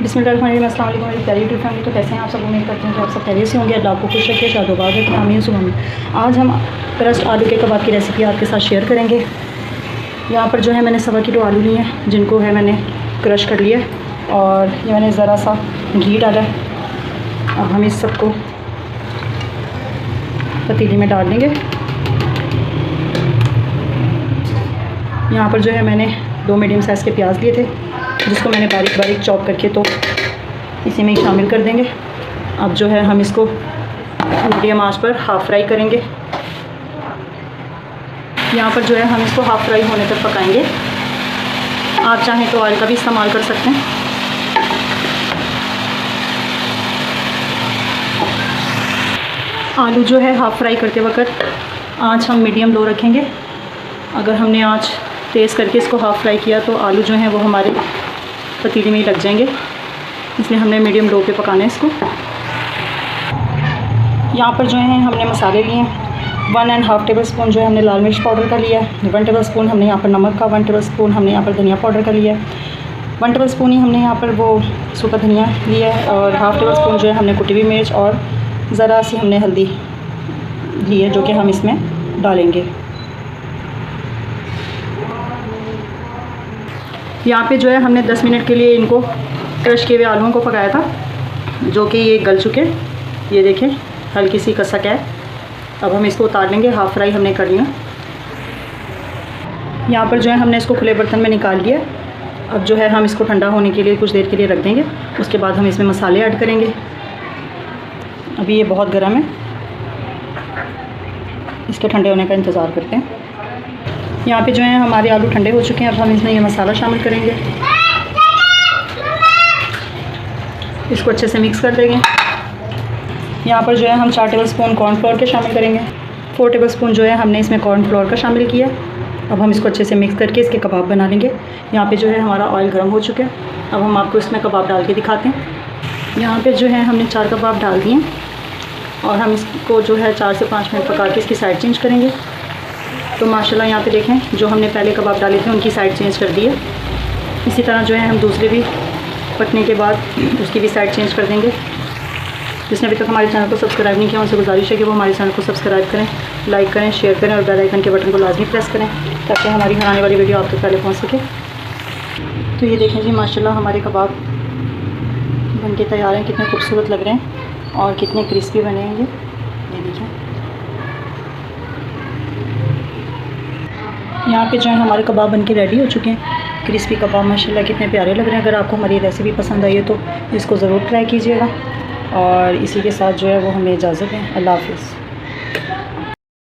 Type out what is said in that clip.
बिस्मिल्लाहिर्रहमानिर्रहीम। अस्सलाम वालेकुम मेरी प्यारी यूट्यूब फैमिली। तो कैसे हैं आप सब? उम्मीद करते हैं कि आप सब खैरियत से होंगे। अल्लाह आपको खुश रखे, शादोबाद रखे, आमीन सुबह में। आज हम क्रस्ट आलू के कबाब की रेसिपी आपके साथ शेयर करेंगे। यहाँ पर जो है मैंने 1.25 किलो आलू लिए हैं, जिनको है मैंने क्रश कर लिया और ये मैंने ज़रा सा घी डाला है। अब हम इस सबको पतीली में डाल देंगे। यहाँ पर जो है मैंने 2 मीडियम साइज़ के प्याज लिए थे, जिसको मैंने बारीक बारीक चॉप करके तो इसी में ही शामिल कर देंगे। अब जो है हम इसको मीडियम आंच पर हाफ़ फ्राई करेंगे। यहाँ पर जो है हम इसको हाफ़ फ्राई होने तक पकाएंगे। आप चाहें तो ऑयल का भी इस्तेमाल कर सकते हैं। आलू जो है हाफ़ फ्राई करते वक्त आंच हम मीडियम लो रखेंगे। अगर हमने आंच तेज़ करके इसको हाफ़ फ्राई किया तो आलू जो हैं वो हमारे पतीले में ही लग जाएंगे, इसलिए हमने मीडियम लो पे पकाना है इसको। यहाँ पर जो है हमने मसाले लिए हैं। 1.5 टेबल स्पून जो है हमने लाल मिर्च पाउडर का लिया है। 1 टेबल स्पून हमने यहाँ पर नमक का, 1 टेबल स्पून हमने यहाँ पर धनिया पाउडर का लिया है। 1 टेबल स्पून ही हमने यहाँ पर वो सूखा धनिया लिया है और हाफ़ टेबल स्पून जो है हमने कुटी हुई मिर्च और ज़रा सी हमने हल्दी ली है, जो कि हम इसमें डालेंगे। यहाँ पे जो है हमने 10 मिनट के लिए इनको क्रश किए हुए आलूओं को पकाया था, जो कि ये गल चुके। ये देखें हल्की सी कसक है। अब हम इसको उतार लेंगे। हाफ़ फ्राई हमने कर लिया। यहाँ पर जो है हमने इसको खुले बर्तन में निकाल लिया। अब जो है हम इसको ठंडा होने के लिए कुछ देर के लिए रख देंगे। उसके बाद हम इसमें मसाले ऐड करेंगे। अभी ये बहुत गर्म है, इसके ठंडे होने का इंतज़ार करते हैं। यहाँ पे जो है हमारे आलू ठंडे हो चुके हैं। अब हम इसमें ये मसाला शामिल करेंगे, इसको अच्छे से मिक्स कर देंगे। यहाँ पर जो है हम 4 टेबल स्पून कॉर्नफ्लोर के शामिल करेंगे। 4 टेबल स्पून जो है हमने इसमें कॉर्नफ्लोर का शामिल किया। अब हम इसको अच्छे से मिक्स करके इसके कबाब बना लेंगे। यहाँ पे जो है हमारा ऑयल गर्म हो चुका है। अब हम आपको इसमें कबाब डाल के दिखाते हैं। यहाँ पे जो है हमने 4 कबाब डाल दिए और हम इसको जो है 4 से 5 मिनट पका के इसकी साइड चेंज करेंगे। तो माशाल्लाह यहाँ पे देखें, जो हमने पहले कबाब डाले थे उनकी साइड चेंज कर दी है। इसी तरह जो है हम दूसरे भी पकने के बाद उसकी भी साइड चेंज कर देंगे। जिसने अभी तक हमारे चैनल को सब्सक्राइब नहीं किया उनसे गुजारिश है कि वो हमारे चैनल को सब्सक्राइब करें, लाइक करें, शेयर करें और बेल आइकन के बटन को लाजमी प्रेस करें, ताकि हमारी हर आने वाली वीडियो आप तक पहले पहुँच सके। तो ये देखें जी, माशाल्लाह हमारे कबाब बन के तैयार हैं। कितने खूबसूरत लग रहे हैं और कितने क्रिस्पी बने हैं ये देखें। यहाँ पे जो है हमारे कबाब बनके रेडी हो चुके हैं। क्रिस्पी कबाब माशाल्लाह कितने प्यारे लग रहे हैं। अगर आपको हमारी रेसिपी पसंद आई है तो इसको ज़रूर ट्राई कीजिएगा। और इसी के साथ जो है वो हमें इजाज़त है। अल्लाह हाफ़िज़।